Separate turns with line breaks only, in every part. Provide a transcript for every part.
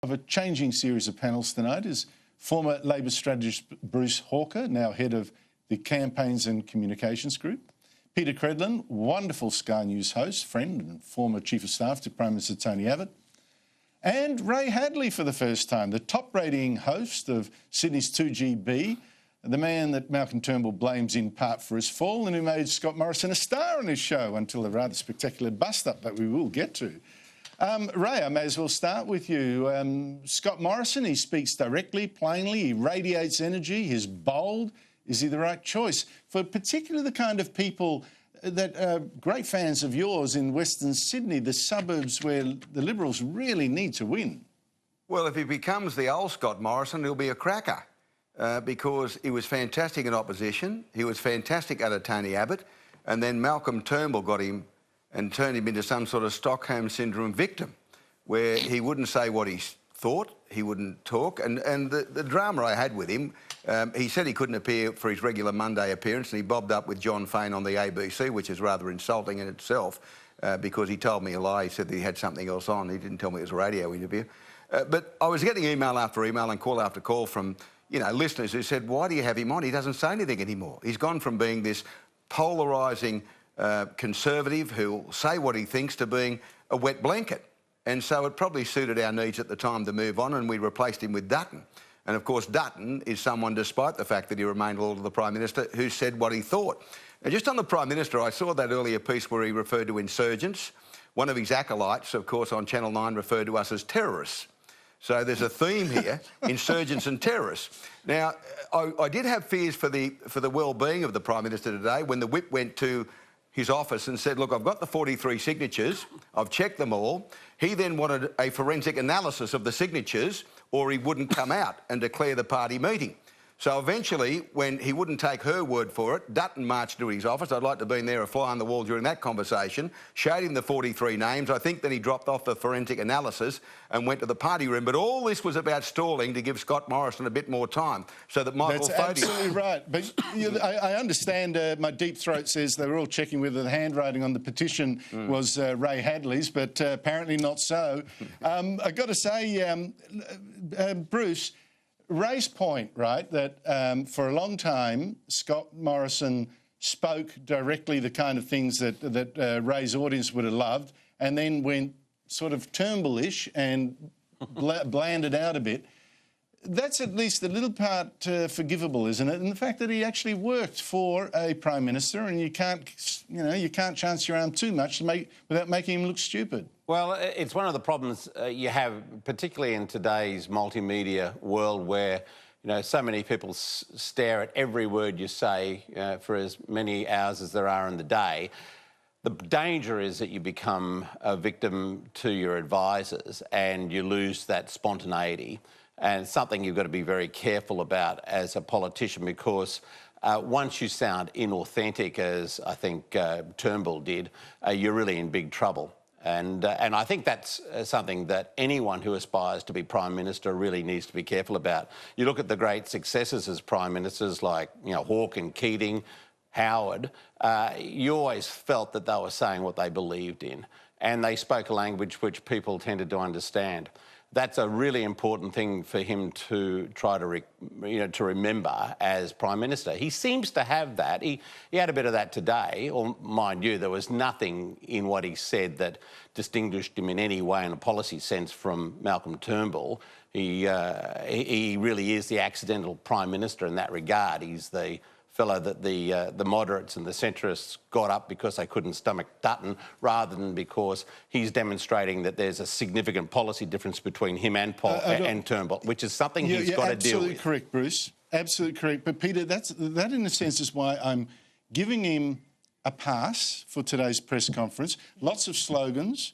of a changing series of panels tonight is former Labor strategist Bruce Hawker, now head of the Campaigns and Communications Group. Peter Credlin, wonderful Sky News host, friend and former Chief of Staff to Prime Minister Tony Abbott. And Ray Hadley for the first time, the top-rating host of Sydney's 2GB, the man that Malcolm Turnbull blames in part for his fall and who made Scott Morrison a star on his show until a rather spectacular bust-up that we will get to. Ray, I may as well start with you. Scott Morrison, he speaks directly, plainly, he radiates energy, he's bold. Is he the right choice for particularly the kind of people that are great fans of yours in Western Sydney, the suburbs where the Liberals really need to win?
Well, if he becomes the old Scott Morrison, he'll be a cracker because he was fantastic in opposition, he was fantastic under Tony Abbott, and then Malcolm Turnbull got him and turned him into some sort of Stockholm Syndrome victim, where he wouldn't say what he thought, he wouldn't talk. And the drama I had with him, he said he couldn't appear for his regular Monday appearance, and he bobbed up with John Fain on the ABC, which is rather insulting in itself, because he told me a lie. He said that he had something else on. He didn't tell me it was a radio interview. But I was getting email after email and call after call from, you know, listeners who said, why do you have him on? He doesn't say anything anymore. He's gone from being this polarising conservative who'll say what he thinks to being a wet blanket. And so it probably suited our needs at the time to move on, and we replaced him with Dutton. And of course, Dutton is someone, despite the fact that he remained loyal to the Prime Minister, who said what he thought. And just on the Prime Minister, I saw that earlier piece where he referred to insurgents. One of his acolytes, of course, on Channel 9 referred to us as terrorists. So there's a theme here, insurgents and terrorists. Now, I did have fears for the well-being of the Prime Minister today when the whip went to his office and said, look, I've got the 43 signatures, I've checked them all. He then wanted a forensic analysis of the signatures or he wouldn't come out and declare the party meeting. So eventually, when he wouldn't take her word for it, Dutton marched to his office. I'd like to have been there, a fly on the wall during that conversation, showed him the 43 names. I think then he dropped off the forensic analysis and went to the party room. But all this was about stalling to give Scott Morrison a bit more time so that Michael Fogarty...
That's absolutely right. But I understand my deep throat says they were all checking whether the handwriting on the petition was Ray Hadley's, but apparently not so. I've got to say, Bruce... Ray's point, right, that for a long time Scott Morrison spoke directly the kind of things that Ray's audience would have loved and then went sort of Turnbull-ish and blanded out a bit. That's at least a little part forgivable, isn't it? And the fact that he actually worked for a Prime Minister and you can't chance your arm too much without making him look stupid.
Well, it's one of the problems you have, particularly in today's multimedia world where, you know, so many people stare at every word you say for as many hours as there are in the day. The danger is that you become a victim to your advisors and you lose that spontaneity. And it's something you've got to be very careful about as a politician because once you sound inauthentic, as I think Turnbull did, you're really in big trouble. And I think that's something that anyone who aspires to be Prime Minister really needs to be careful about. You look at the great successors as Prime Ministers like, you know, Hawke and Keating, Howard, you always felt that they were saying what they believed in and they spoke a language which people tended to understand. That's a really important thing for him to try to, to remember as Prime Minister. He seems to have that. He had a bit of that today, or mind you, there was nothing in what he said that distinguished him in any way in a policy sense from Malcolm Turnbull. He really is the accidental Prime Minister in that regard. He's the fellow that the moderates and the centrists got up because they couldn't stomach Dutton, rather than because he's demonstrating that there's a significant policy difference between him and Turnbull, which is something he's got to deal with.
Absolutely correct, Bruce. Absolutely correct. But Peter, that in a sense is why I'm giving him a pass for today's press conference. Lots of slogans,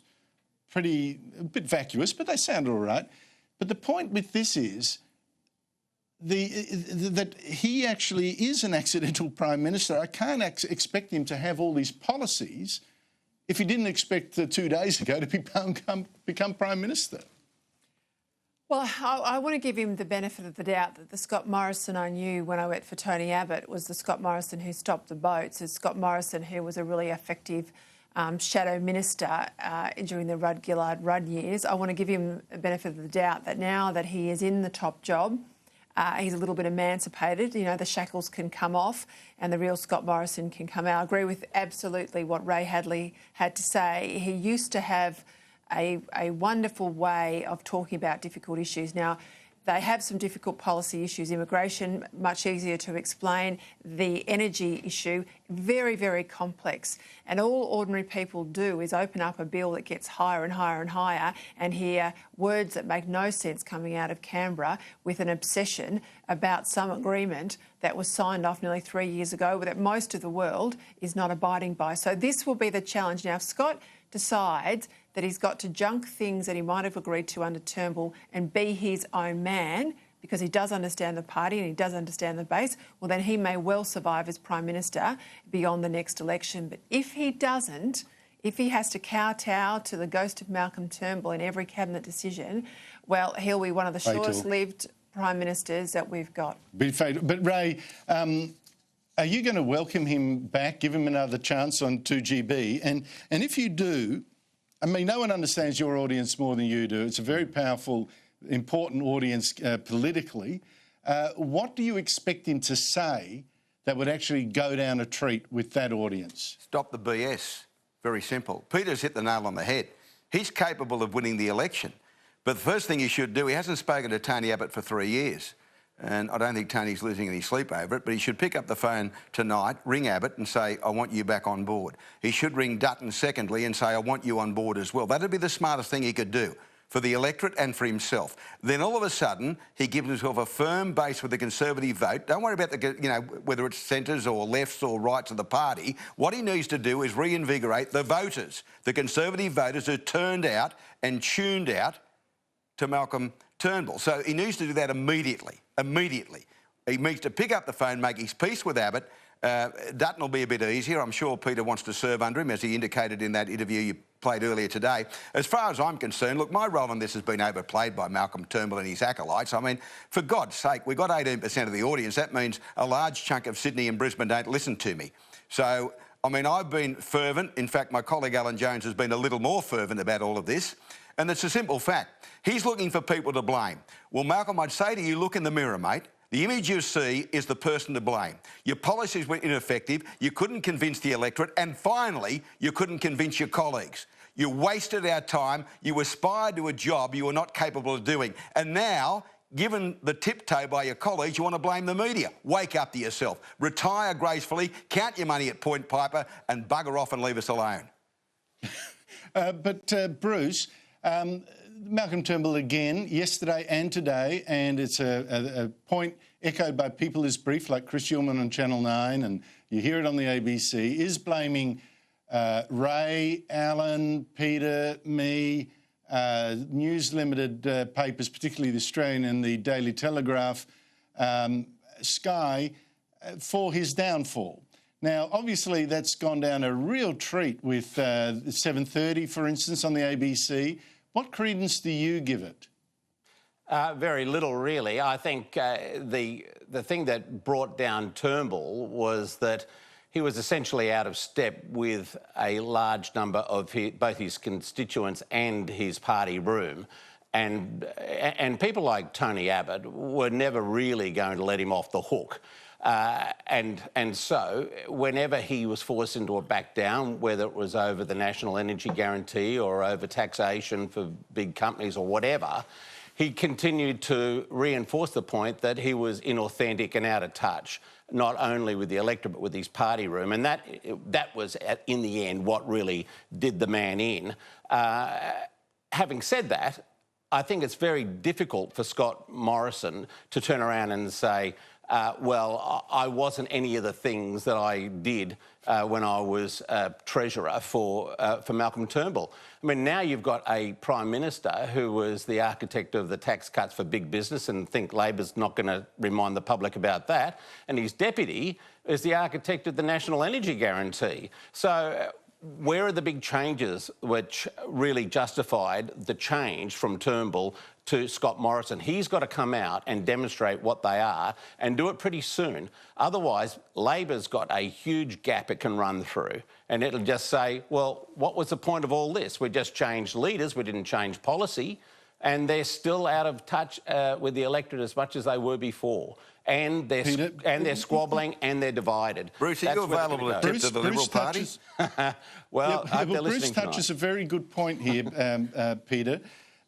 a bit vacuous, but they sound all right. But the point with this is that he actually is an accidental Prime Minister. I can't expect him to have all these policies if he didn't expect 2 days ago to become Prime Minister.
Well, I want to give him the benefit of the doubt that the Scott Morrison I knew when I worked for Tony Abbott was the Scott Morrison who stopped the boats. It's Scott Morrison who was a really effective shadow minister during the Rudd-Gillard-Rudd years. I want to give him the benefit of the doubt that now that he is in the top job, he's a little bit emancipated. You know, the shackles can come off and the real Scott Morrison can come out. I agree with absolutely what Ray Hadley had to say. He used to have a wonderful way of talking about difficult issues. Now, they have some difficult policy issues. Immigration, much easier to explain. The energy issue, very, very complex. And all ordinary people do is open up a bill that gets higher and higher and higher and hear words that make no sense coming out of Canberra with an obsession about some agreement that was signed off nearly 3 years ago that most of the world is not abiding by. So this will be the challenge. Now, if Scott decides that he's got to junk things that he might have agreed to under Turnbull and be his own man, because he does understand the party and he does understand the base, well, then he may well survive as Prime Minister beyond the next election. But if he doesn't, if he has to kowtow to the ghost of Malcolm Turnbull in every cabinet decision, well, he'll be one of the shortest-lived Prime Ministers that we've got.
Bit fatal. But, Ray, are you going to welcome him back, give him another chance on 2GB? And if you do, I mean, no one understands your audience more than you do. It's a very powerful, important audience politically. What do you expect him to say that would actually go down a treat with that audience?
Stop the BS. Very simple. Peter's hit the nail on the head. He's capable of winning the election. But the first thing he should do, he hasn't spoken to Tony Abbott for 3 years. And I don't think Tony's losing any sleep over it, but he should pick up the phone tonight, ring Abbott and say, I want you back on board. He should ring Dutton secondly and say, I want you on board as well. That'd be the smartest thing he could do for the electorate and for himself. Then all of a sudden, he gives himself a firm base with the Conservative vote. Don't worry about the, you know, whether it's centres or lefts or rights of the party. What he needs to do is reinvigorate the voters, the Conservative voters who turned out and tuned out to Malcolm Turnbull. So he needs to do that immediately. He needs to pick up the phone, make his peace with Abbott. Dutton will be a bit easier. I'm sure Peter wants to serve under him, as he indicated in that interview you played earlier today. As far as I'm concerned, look, my role in this has been overplayed by Malcolm Turnbull and his acolytes. I mean, for God's sake, we've got 18% of the audience. That means a large chunk of Sydney and Brisbane don't listen to me. So, I mean, I've been fervent. In fact, my colleague Alan Jones has been a little more fervent about all of this. And it's a simple fact. He's looking for people to blame. Well, Malcolm, I'd say to you, look in the mirror, mate. The image you see is the person to blame. Your policies were ineffective, you couldn't convince the electorate, and finally, you couldn't convince your colleagues. You wasted our time, you aspired to a job you were not capable of doing. And now, given the tiptoe by your colleagues, you want to blame the media. Wake up to yourself. Retire gracefully, count your money at Point Piper, and bugger off and leave us alone.
Bruce, Malcolm Turnbull again, yesterday and today, and it's a point echoed by people as brief like Chris Ullman on Channel 9, and you hear it on the ABC, is blaming Ray, Alan, Peter, me, News Limited papers, particularly the Australian and the Daily Telegraph, Sky, for his downfall. Now, obviously, that's gone down a real treat with 7:30, for instance, on the ABC. What credence do you give it?
Very little, really. I think the thing that brought down Turnbull was that he was essentially out of step with a large number of both his constituents and his party room. And people like Tony Abbott were never really going to let him off the hook. And so whenever he was forced into a back down, whether it was over the National Energy Guarantee or over taxation for big companies or whatever, he continued to reinforce the point that he was inauthentic and out of touch, not only with the electorate but with his party room. And that was, in the end, what really did the man in. Having said that, I think it's very difficult for Scott Morrison to turn around and say, well, I wasn't any of the things that I did when I was Treasurer for Malcolm Turnbull. I mean, now you've got a Prime Minister who was the architect of the tax cuts for big business, and think Labor's not going to remind the public about that, and his deputy is the architect of the National Energy Guarantee. So where are the big changes which really justified the change from Turnbull to Scott Morrison? He's got to come out and demonstrate what they are and do it pretty soon. Otherwise, Labor's got a huge gap it can run through, and it'll just say, well, what was the point of all this? We just changed leaders, we didn't change policy, and they're still out of touch with the electorate as much as they were before. And they're squabbling and they're divided.
Bruce, are you available to tip to the Liberal Party?
Well,
Bruce touches a very good point here, Peter.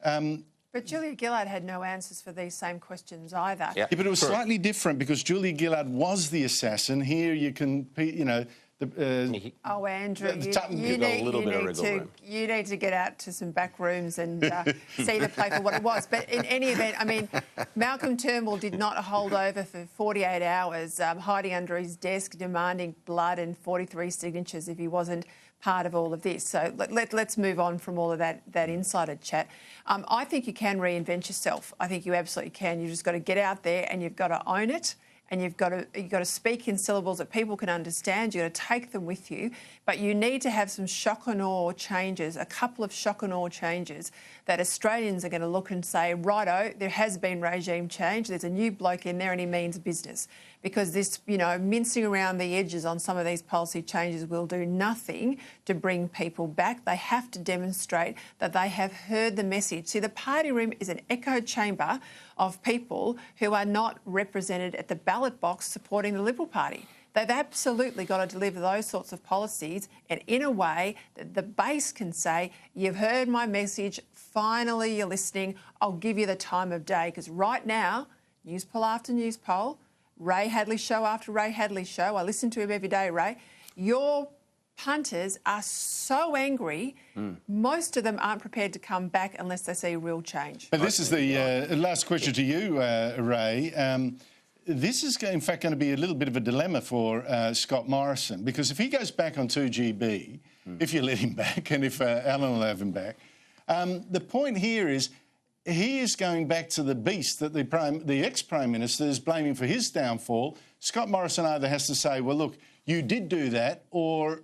But Julia Gillard had no answers for these same questions either.
Yeah, but it was slightly different because Julia Gillard was the assassin. Here you can, you know...
oh, Andrew, you need to get out to some back rooms and see the play for what it was. But in any event, I mean, Malcolm Turnbull did not hold over for 48 hours, hiding under his desk, demanding blood and 43 signatures if he wasn't part of all of this. So let's move on from all of that insider chat. I think you can reinvent yourself. I think you absolutely can. You've just got to get out there and you've got to own it. And you've got to speak in syllables that people can understand. You've got to take them with you. But you need to have some shock and awe changes, a couple of shock and awe changes that Australians are going to look and say, righto, there has been regime change. There's a new bloke in there and he means business. Because this, you know, mincing around the edges on some of these policy changes will do nothing to bring people back. They have to demonstrate that they have heard the message. See, the party room is an echo chamber of people who are not represented at the ballot box supporting the Liberal Party. They've absolutely got to deliver those sorts of policies and in a way that the base can say, you've heard my message, finally you're listening, I'll give you the time of day. Because right now, news poll after news poll, Ray Hadley show after Ray Hadley show, I listen to him every day, Ray, your punters are so angry, most of them aren't prepared to come back unless they see real change.
But this is the last question to you, Ray. This is, in fact, going to be a little bit of a dilemma for Scott Morrison, because if he goes back on 2GB, if you let him back and if Alan will have him back, the point here is he is going back to the beast that the ex-Prime Minister is blaming for his downfall. Scott Morrison either has to say, well, look, you did do that, or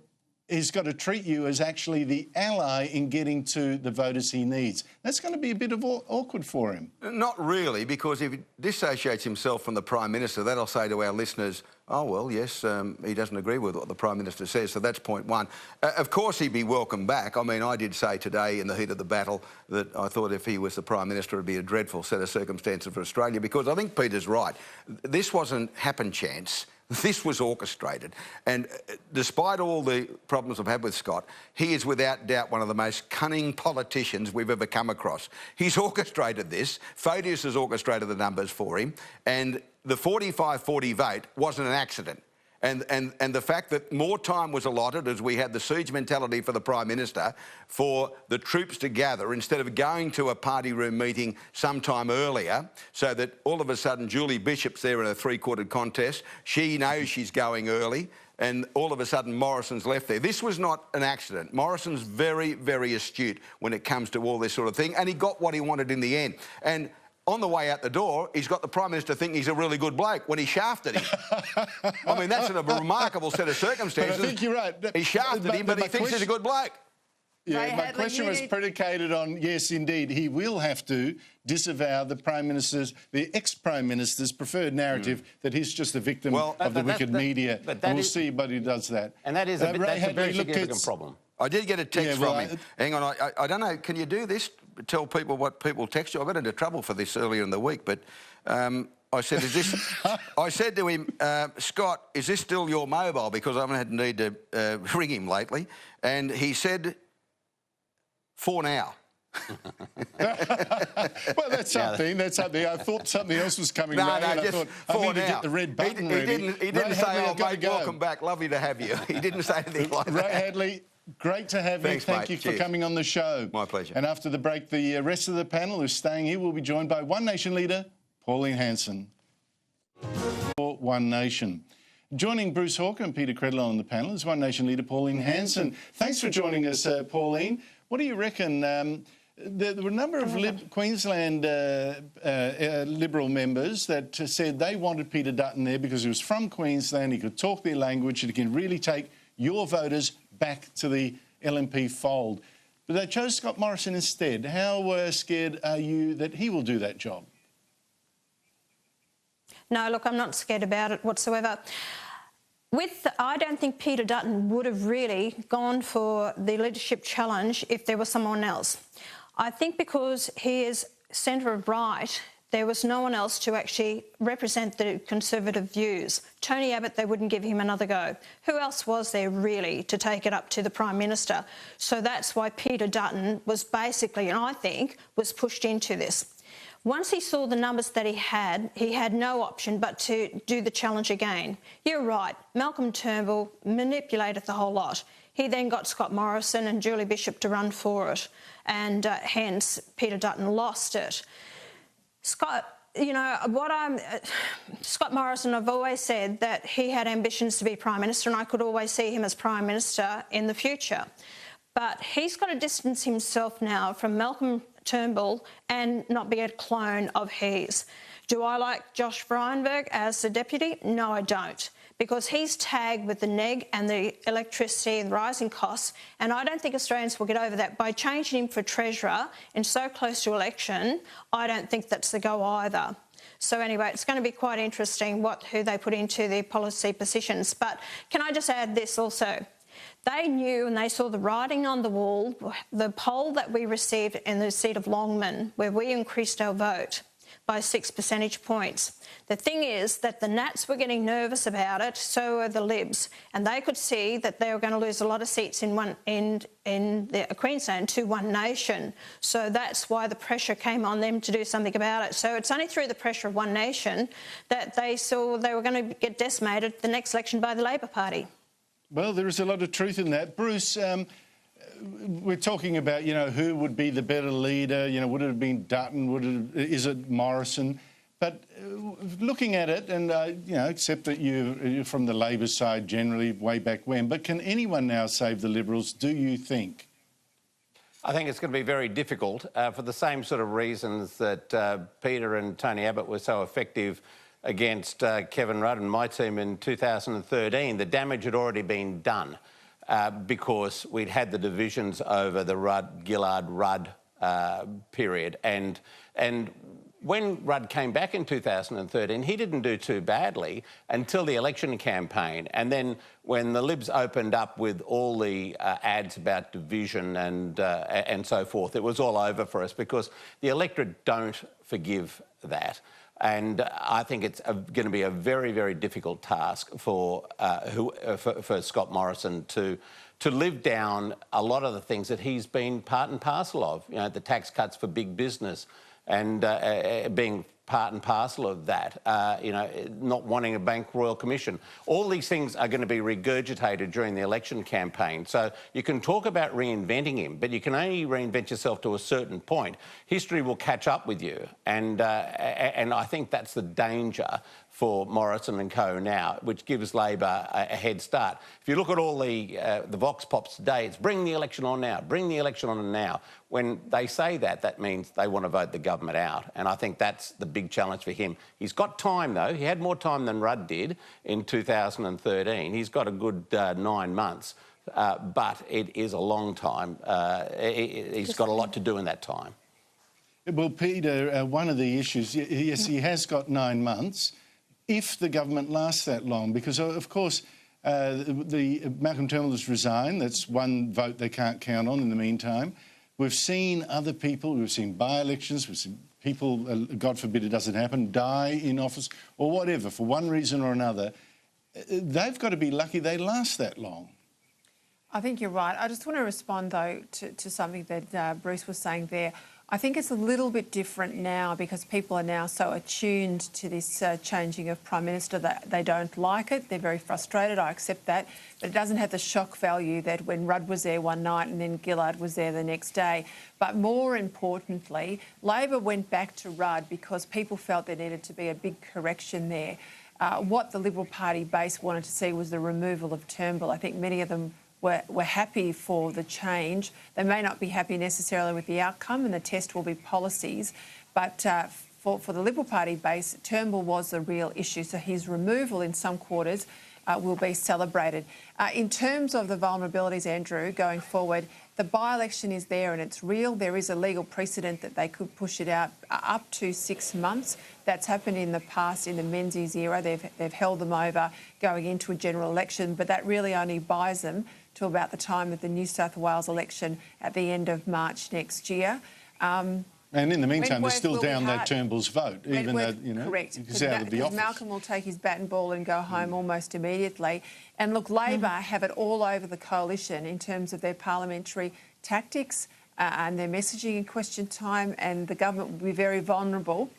he's got to treat you as actually the ally in getting to the voters he needs. That's going to be a bit of awkward for him.
Not really, because if he dissociates himself from the Prime Minister, that'll say to our listeners, oh, well, yes, he doesn't agree with what the Prime Minister says, so that's point one. Of course he'd be welcome back. I mean, I did say today in the heat of the battle that I thought if he was the Prime Minister, it would be a dreadful set of circumstances for Australia, because I think Peter's right. This wasn't happen chance. This was orchestrated. And despite all the problems I've had with Scott, he is without doubt one of the most cunning politicians we've ever come across. He's orchestrated this. Photius has orchestrated the numbers for him. And the 45-40 vote wasn't an accident. And the fact that more time was allotted, as we had the siege mentality for the Prime Minister, for the troops to gather instead of going to a party room meeting sometime earlier, so that all of a sudden Julie Bishop's there in a three-quartered contest. She knows she's going early, and all of a sudden Morrison's left there. This was not an accident. Morrison's very, very astute when it comes to all this sort of thing, and he got what he wanted in the end. And on the way out the door, he's got the Prime Minister thinking he's a really good bloke when he shafted him. I mean, that's a remarkable set of circumstances.
But I think you're right.
He shafted him, but he thinks he's a good bloke.
Yeah, my question was predicated on, yes, indeed, he will have to disavow the Prime Minister's, the ex-Prime Minister's preferred narrative that he's just a victim of the wicked media. And we'll see, but he does that.
And that is a very significant problem.
I did get a text from him. Hang on, I don't know, can you do this? Tell people what people text you? I got into trouble for this earlier in the week, but I said, is this... I said to him, Scott, is this still your mobile? Because I haven't had need to ring him lately. And he said, for now.
Well, that's something. That's something. I thought something else was coming.
No,
I
just
thought,
for
I need
now.
to get the red button ready.
He didn't say, oh, mate, welcome back. Lovely to have you. He didn't say anything like that.
Ray Hadley, great to have you. Thank you for coming on the show.
My pleasure.
And after the break, the rest of the panel who's staying here will be joined by One Nation leader, Pauline Hanson. For One Nation. Joining Bruce Hawker and Peter Credlon on the panel is One Nation leader, Pauline Hanson. Thanks for joining us, Pauline. What do you reckon? There were a number of Queensland Liberal members that said they wanted Peter Dutton there because he was from Queensland, he could talk their language, and he can really take your voters back to the LNP fold. But they chose Scott Morrison instead. How scared are you that he will do that job?
No, look, I'm not scared about it whatsoever. I don't think Peter Dutton would have really gone for the leadership challenge if there was someone else. I think because he is centre of right, there was no one else to actually represent the Conservative views. Tony Abbott, they wouldn't give him another go. Who else was there really to take it up to the Prime Minister? So that's why Peter Dutton was basically, and I think, was pushed into this. Once he saw the numbers that he had no option but to do the challenge again. You're right, Malcolm Turnbull manipulated the whole lot. He then got Scott Morrison and Julie Bishop to run for it, and hence Peter Dutton lost it. Scott Morrison, I've always said that he had ambitions to be Prime Minister, and I could always see him as Prime Minister in the future. But he's got to distance himself now from Malcolm Turnbull and not be a clone of his. Do I like Josh Frydenberg as the deputy? No, I don't, because he's tagged with the neg and the electricity and rising costs, and I don't think Australians will get over that. By changing him for Treasurer and so close to election, I don't think that's the go either. So anyway, it's going to be quite interesting who they put into the policy positions. But can I just add this also? They knew and they saw the writing on the wall, the poll that we received in the seat of Longman, where we increased our vote by 6 percentage points. The thing is that the Nats were getting nervous about it, so were the Libs, and they could see that they were going to lose a lot of seats in Queensland to One Nation. So that's why the pressure came on them to do something about it. So it's only through the pressure of One Nation that they saw they were going to get decimated the next election by the Labor Party.
Well, there is a lot of truth in that. Bruce, we're talking about, who would be the better leader? Would it have been Dutton? Is it Morrison? But looking at it, and, except that you're from the Labor side generally way back when, but can anyone now save the Liberals, do you think?
I think it's going to be very difficult for the same sort of reasons that Peter and Tony Abbott were so effective against Kevin Rudd and my team in 2013. The damage had already been done because we'd had the divisions over the Gillard-Rudd period. And when Rudd came back in 2013, he didn't do too badly until the election campaign. And then when the Libs opened up with all the ads about division and so forth, it was all over for us because the electorate don't forgive that. And I think it's going to be a very, very difficult task for Scott Morrison to live down a lot of the things that he's been part and parcel of. The tax cuts for big business and being part and parcel of that, not wanting a bank royal commission. All these things are going to be regurgitated during the election campaign. So you can talk about reinventing him, but you can only reinvent yourself to a certain point. History will catch up with you, and I think that's the danger for Morrison and co now, which gives Labor a head start. If you look at all the vox pops today, it's bring the election on now, bring the election on now. When they say that, that means they want to vote the government out. And I think that's the big challenge for him. He's got time, though. He had more time than Rudd did in 2013. He's got a good 9 months, but it is a long time. He's got a lot to do in that time.
Well, Peter, one of the issues, yes, he has got 9 months, if the government lasts that long, because, of course, Malcolm Turnbull has resigned. That's one vote they can't count on in the meantime. We've seen other people, we've seen by-elections, we've seen people, God forbid it doesn't happen, die in office or whatever, for one reason or another. They've got to be lucky they last that long.
I think you're right. I just want to respond, though, to something that Bruce was saying there. I think it's a little bit different now because people are now so attuned to this changing of Prime Minister that they don't like it. They're very frustrated. I accept that. But it doesn't have the shock value that when Rudd was there one night and then Gillard was there the next day. But more importantly, Labor went back to Rudd because people felt there needed to be a big correction there. What the Liberal Party base wanted to see was the removal of Turnbull. I think many of them were happy for the change. They may not be happy necessarily with the outcome, and the test will be policies, but for the Liberal Party base, Turnbull was the real issue. So his removal in some quarters will be celebrated. In terms of the vulnerabilities, Andrew, going forward, the by-election is there and it's real. There is a legal precedent that they could push it out up to 6 months. That's happened in the past in the Menzies era. They've held them over going into a general election, but that really only buys them to about the time of the New South Wales election at the end of March next year.
And in the meantime, they're still
Wentworth will
down
be
that
hard.
Turnbull's vote, even though,
Correct.
he's out of the office.
Malcolm will take his bat and ball and go home almost immediately. And look, Labor have it all over the coalition in terms of their parliamentary tactics and their messaging in question time, and the government will be very vulnerable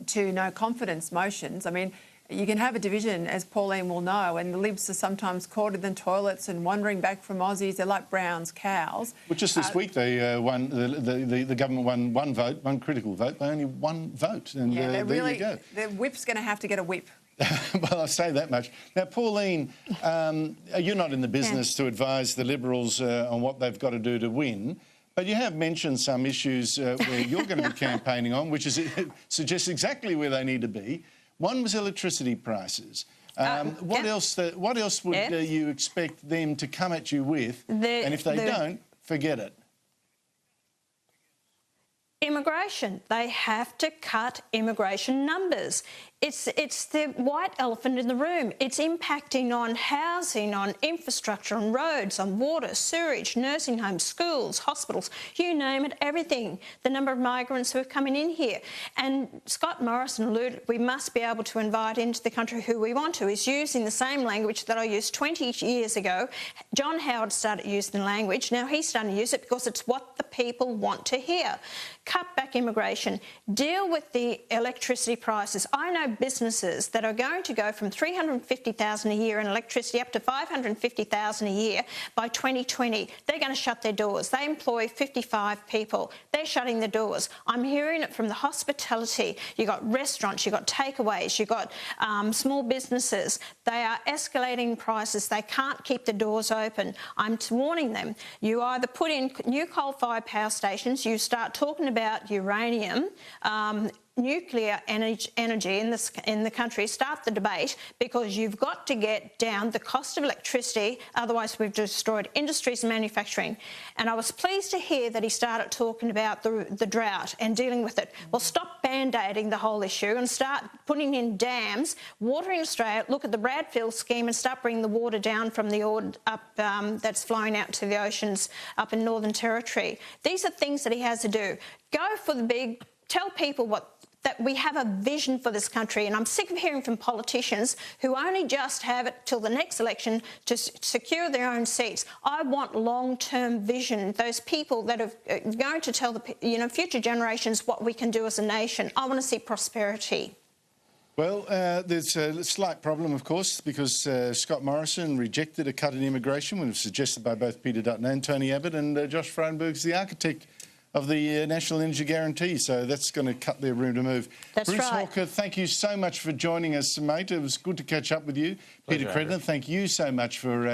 to no confidence motions. I mean, you can have a division, as Pauline will know, and the Libs are sometimes corded in toilets and wandering back from Aussies. They're like Brown's cows.
Well, just this week they won. The government won one vote, one critical vote. They only one vote, and there you go.
The whip's going to have to get a whip.
Well, I say that much. Now, Pauline, you're not in the business to advise the Liberals on what they've got to do to win, but you have mentioned some issues where you're going to be campaigning on, which suggests exactly where they need to be. One was electricity prices. What else would you expect them to come at you with? And if they don't, forget it.
Immigration. They have to cut immigration numbers. It's the white elephant in the room. It's impacting on housing, on infrastructure, on roads, on water, sewerage, nursing homes, schools, hospitals, you name it, everything. The number of migrants who are coming in here. And Scott Morrison alluded, we must be able to invite into the country who we want to. He's using the same language that I used 20 years ago. John Howard started using the language. Now he's starting to use it because it's what the people want to hear. Cut back immigration. Deal with the electricity prices. I know businesses that are going to go from $350,000 a year in electricity up to $550,000 a year by 2020. They're going to shut their doors. They employ 55 people. They're shutting the doors. I'm hearing it from the hospitality. You've got restaurants, you've got takeaways, you've got small businesses. They are escalating prices. They can't keep the doors open. I'm warning them. You either put in new coal-fired power stations, you start talking about uranium, nuclear energy in the country, start the debate, because you've got to get down the cost of electricity, otherwise we've destroyed industries and manufacturing. And I was pleased to hear that he started talking about the drought and dealing with it. Well, stop band-aiding the whole issue and start putting in dams, watering Australia, look at the Bradfield scheme and start bringing the water down from the Ord up that's flowing out to the oceans up in Northern Territory. These are things that he has to do. Go for the big, tell people that we have a vision for this country, and I'm sick of hearing from politicians who only just have it till the next election to secure their own seats. I want long-term vision, those people that are going to tell the future generations what we can do as a nation. I want to see prosperity.
Well, there's a slight problem, of course, because Scott Morrison rejected a cut in immigration when it was suggested by both Peter Dutton and Tony Abbott, and Josh Frydenberg's the architect of the National Energy Guarantee, so that's going to cut their room to move.
That's
Bruce
right.
Hawker, thank you so much for joining us, mate. It was good to catch up with you.
Pleasure,
Peter Credlin, thank you so much for